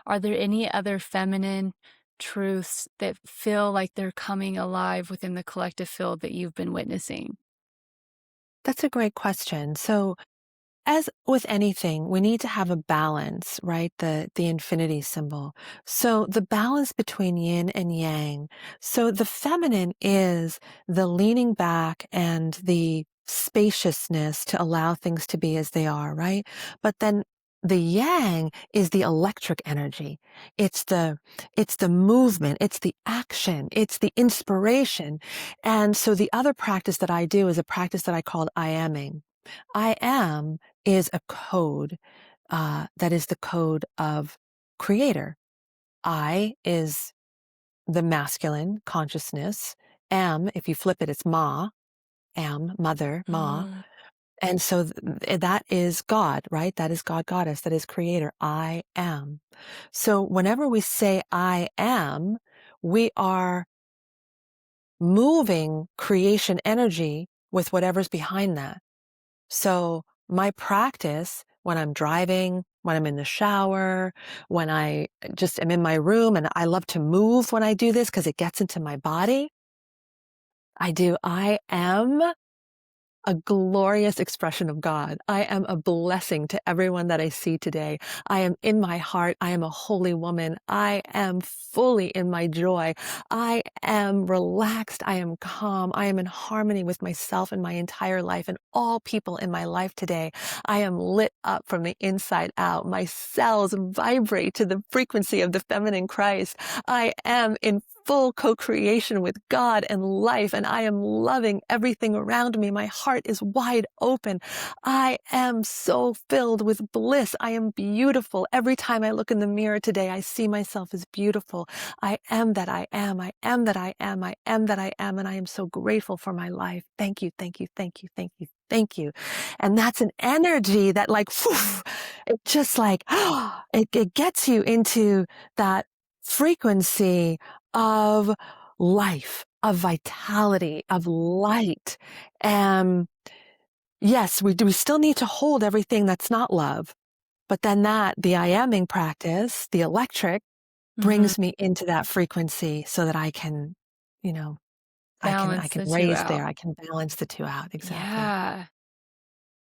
are there any other feminine truths that feel like they're coming alive within the collective field that you've been witnessing? That's a great question. So as with anything, we need to have a balance, right? The infinity symbol. So the balance between yin and yang. So the feminine is the leaning back and the spaciousness to allow things to be as they are, right? But then the yang is the electric energy. It's the movement, it's the action, it's the inspiration. And so the other practice that I do is a practice that I called I aming. I am is a code that is the code of creator. I is the masculine consciousness. Am, if you flip it, it's Ma, am, mother, Ma. Mm. And so that is God, right? That is God, goddess, that is creator. I am. So whenever we say I am, we are moving creation energy with whatever's behind that. So my practice when I'm driving, when I'm in the shower, when I just am in my room, and I love to move when I do this because it gets into my body. I am a glorious expression of God. I am a blessing to everyone that I see today. I am in my heart. I am a holy woman. I am fully in my joy. I am relaxed. I am calm. I am in harmony with myself and my entire life and all people in my life today. I am lit up from the inside out. My cells vibrate to the frequency of the feminine Christ. I am in full co-creation with God and life, and I am loving everything around me. My heart is wide open. I am so filled with bliss. I am beautiful. Every time I look in the mirror today, I see myself as beautiful. I am that I am. I am that I am. I am that I am. And I am so grateful for my life. Thank you, thank you, thank you, thank you, thank you. And that's an energy that like, whew, it just like, it gets you into that frequency of life, of vitality, of light. And yes, we still need to hold everything that's not love. But then the I aming practice, the electric, Mhm. brings me into that frequency so that I can, you know, I Balance can the 2 raise out. there. I can balance the two out. Exactly. Yeah.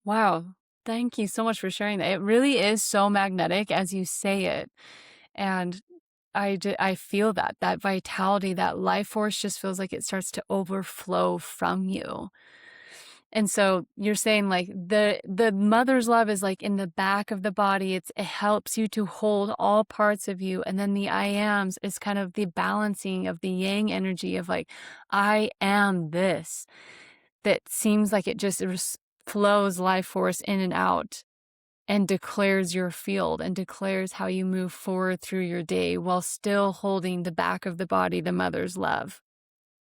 Wow. Thank you so much for sharing that. It really is so magnetic as you say it. And I feel that vitality, that life force just feels like it starts to overflow from you. And so you're saying like the mother's love is like in the back of the body. It helps you to hold all parts of you. And then the I ams is kind of the balancing of the yang energy of like, I am this. That seems like it just flows life force in and out and declares your field and declares how you move forward through your day while still holding the back of the body, the mother's love.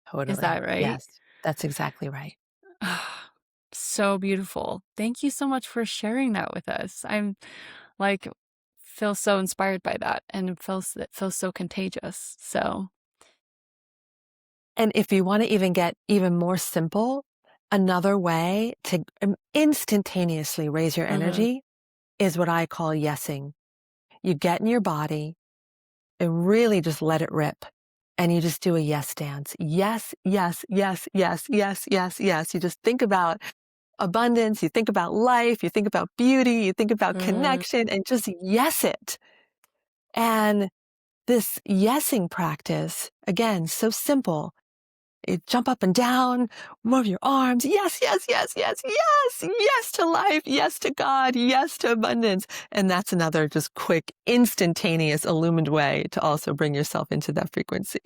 Is Totally. that right? Yes, that's exactly right. So beautiful. Thank you so much for sharing that with us. I'm like feel so inspired by that and it feels so contagious. So, And if you want to even get even more simple, another way to instantaneously raise your mhm. energy is what I call yesing. You get in your body and really just let it rip. And you just do a yes dance. Yes, yes, yes, yes, yes, yes, yes. You just think about abundance. You think about life. You think about beauty. You think about Mhm. connection and just yes it. And this yesing practice, again, so simple. You jump up and down, move your arms. Yes, yes, yes, yes, yes, yes to life. Yes to God. Yes to abundance. And that's another just quick, instantaneous, illumined way to also bring yourself into that frequency.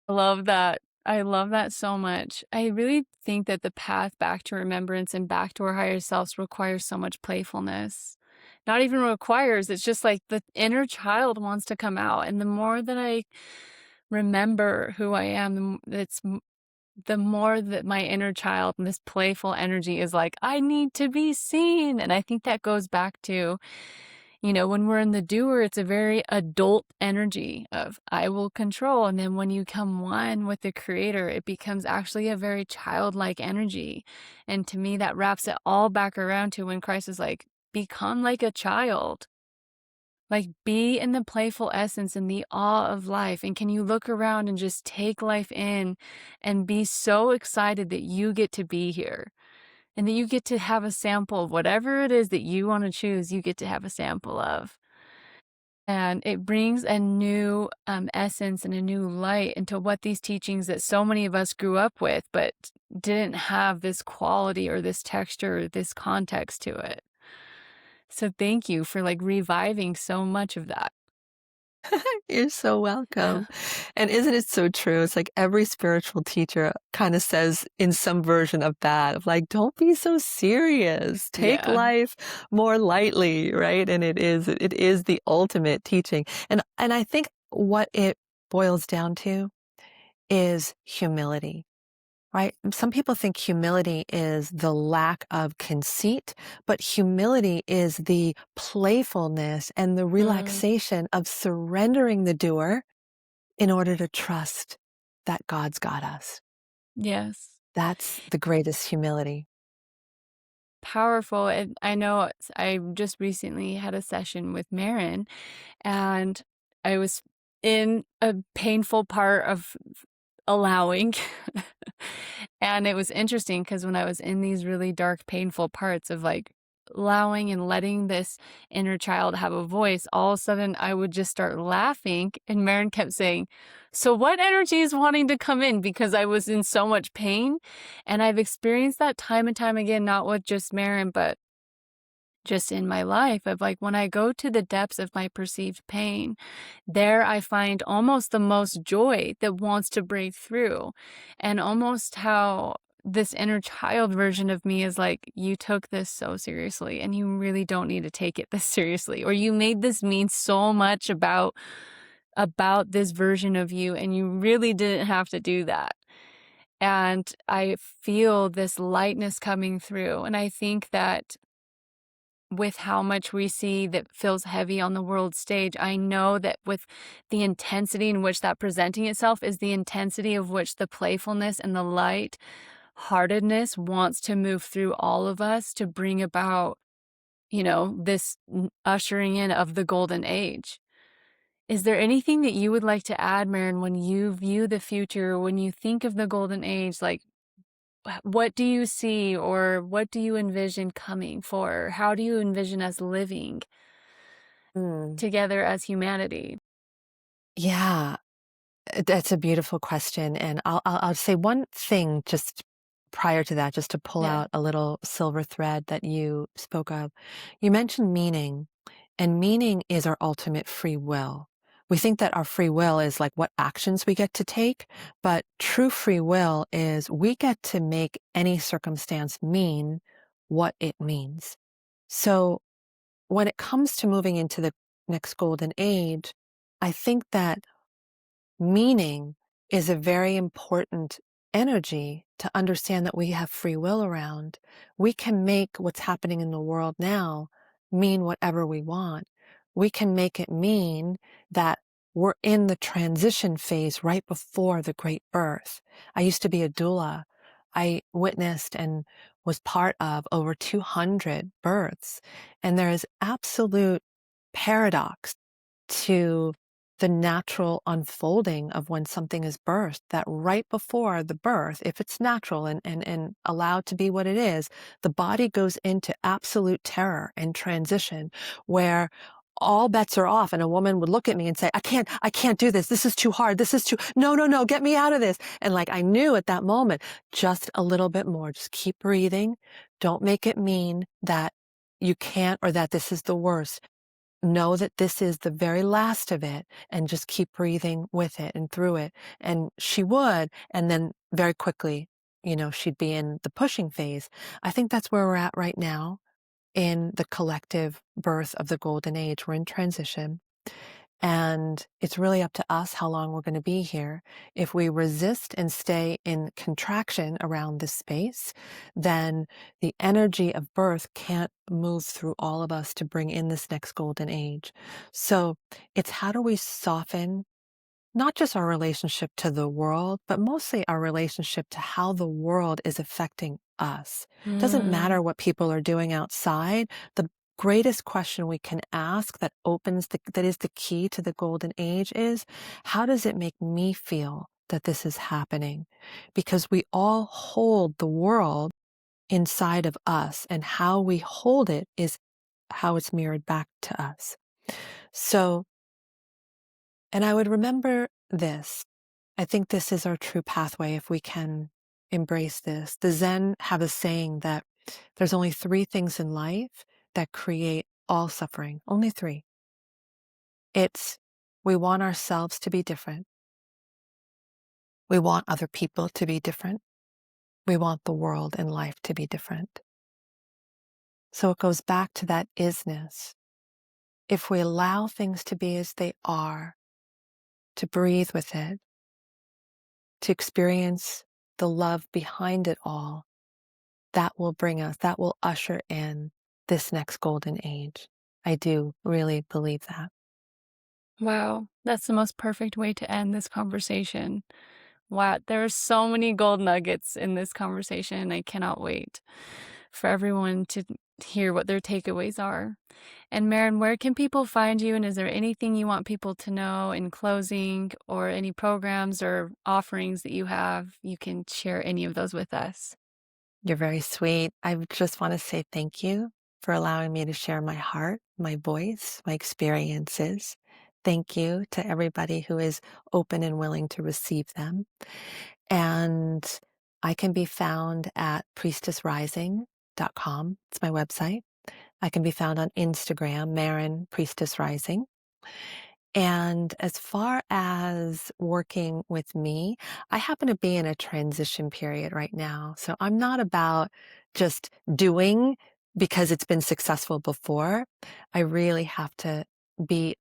I love that. I love that so much. I really think that the path back to remembrance and back to our higher selves requires so much playfulness. Not even requires, it's just like the inner child wants to come out. And the more that I remember who I am, the more that my inner child and this playful energy is like, I need to be seen. And I think that goes back to when we're in the doer, it's a very adult energy of I will control. And then when you come one with the creator, it becomes actually a very childlike energy. And to me, that wraps it all back around to when Christ is like, become like a child. Like, be in the playful essence and the awe of life. And can you look around and just take life in and be so excited that you get to be here and that you get to have a sample of whatever it is that you want to choose, you get to have a sample of. And it brings a new essence and a new light into what these teachings that so many of us grew up with, but didn't have this quality or this texture or this context to it. So thank you for like reviving so much of that. You're so welcome. And isn't it so true? It's like every spiritual teacher kind of says in some version of that, of like, don't be so serious. Take Yeah. life more lightly, right? And it is the ultimate teaching. And I think what it boils down to is humility. Right? Some people think humility is the lack of conceit, but humility is the playfulness and the Mm, relaxation of surrendering the doer in order to trust that God's got us. yes. That's the greatest humility. powerful, and I know I just recently had a session with Marin, and I was in a painful part of allowing. And it was interesting because when I was in these really dark, painful parts of, like, allowing and letting this inner child have a voice, all of a sudden, I would just start laughing, and Marin kept saying, "So what energy is wanting to come in?" Because I was in so much pain, and I've experienced that time and time again, not with just Marin, but just in my life of, like, when I go to the depths of my perceived pain, there I find almost the most joy that wants to break through, and almost how this inner child version of me is like, "You took this so seriously, and you really don't need to take it this seriously," or, "You made this mean so much about this version of you, and you really didn't have to do that." And I feel this lightness coming through, and I think that with how much we see that feels heavy on the world stage, I know that with the intensity in which that presenting itself is the intensity of which the playfulness and the light heartedness wants to move through all of us to bring about, this ushering in of the golden age. Is there anything that you would like to add, Marin, when you view the future, when you think of the golden age, like what do you see or what do you envision coming for? How do you envision us living Mm. together as humanity? Yeah, that's a beautiful question, and I'll say one thing just prior to that, just to pull Yeah. out a little silver thread that you spoke of. You mentioned meaning, and meaning is our ultimate free will. We think that our free will is like what actions we get to take, but true free will is we get to make any circumstance mean what it means. So when it comes to moving into the next golden age, I think that meaning is a very important energy to understand that we have free will around. We can make what's happening in the world now mean whatever we want. We can make it mean that we're in the transition phase right before the great birth. I used to be a doula. I witnessed and was part of over 200 births. And there is absolute paradox to the natural unfolding of when something is birthed, that right before the birth, if it's natural and allowed to be what it is, the body goes into absolute terror and transition where all bets are off and a woman would look at me and say, I can't do this. This is too hard. This is too, no, get me out of this. And like I knew at that moment, just a little bit more, just keep breathing. Don't make it mean that you can't or that this is the worst. Know that this is the very last of it and just keep breathing with it and through it. And she would, and then very quickly, she'd be in the pushing phase. I think that's where we're at right now in the collective birth of the golden age. We're in transition. And it's really up to us how long we're going to be here. If we resist and stay in contraction around this space, then the energy of birth can't move through all of us to bring in this next golden age. So it's how do we soften not just our relationship to the world, but mostly our relationship to how the world is affecting us. Doesn't Mm. matter what people are doing outside. The greatest question we can ask that is the key to the golden age is, how does it make me feel that this is happening? Because we all hold the world inside of us, and how we hold it is how it's mirrored back to us. So, and I would remember this. I think this is our true pathway if we can embrace this. The Zen have a saying that there's only three things in life that create all suffering. Only three. It's we want ourselves to be different. We want other people to be different. We want the world and life to be different. So it goes back to that isness. If we allow things to be as they are, to breathe with it, to experience the love behind it all, that will usher in this next golden age. I do really believe that. Wow, that's the most perfect way to end this conversation. Wow, there are so many gold nuggets in this conversation, and I cannot wait for everyone to hear what their takeaways are. And Marin, where can people find you? And is there anything you want people to know in closing, or any programs or offerings that you have? You can share any of those with us. You're very sweet. I would just want to say thank you for allowing me to share my heart, my voice, my experiences. Thank you to everybody who is open and willing to receive them. And I can be found at priestessrising.com. It's my website. I can be found on Instagram, Marin Priestess Rising. And as far as working with me, I happen to be in a transition period right now. So I'm not about just doing because it's been successful before. I really have to be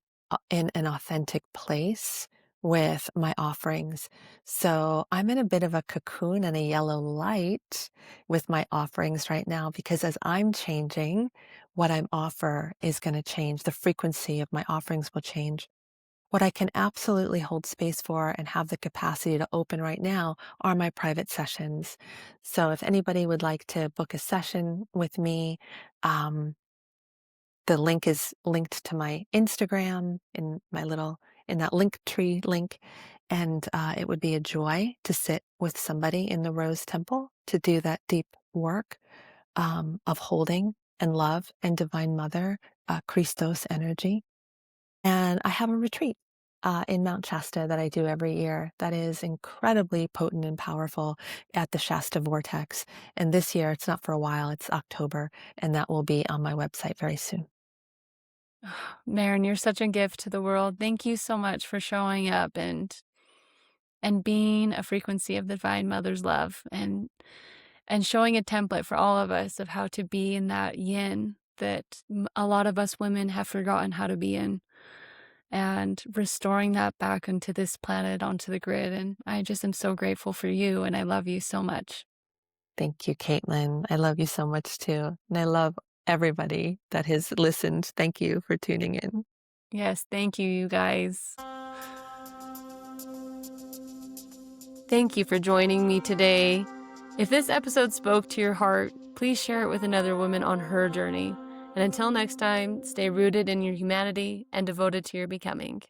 in an authentic place with my offerings. So I'm in a bit of a cocoon and a yellow light with my offerings right now, because as I'm changing, what I'm offer is going to change. The frequency of my offerings will change. What I can absolutely hold space for and have the capacity to open right now are my private sessions. So if anybody would like to book a session with me, um, the link is linked to my Instagram in that link tree link. And it would be a joy to sit with somebody in the Rose Temple to do that deep work of holding and love and Divine Mother, Christos energy. And I have a retreat in Mount Shasta that I do every year that is incredibly potent and powerful at the Shasta Vortex. And this year, it's not for a while, it's October, and that will be on my website very soon. Marin, you're such a gift to the world. Thank you so much for showing up and being a frequency of the Divine Mother's love, and showing a template for all of us of how to be in that yin that a lot of us women have forgotten how to be in, and restoring that back onto this planet, onto the grid. And I just am so grateful for you, and I love you so much. Thank you, Katelyn. I love you so much too. And I love everybody that has listened. Thank you for tuning in. Yes, thank you, you guys. Thank you for joining me today. If this episode spoke to your heart, please share it with another woman on her journey. And until next time, stay rooted in your humanity and devoted to your becoming.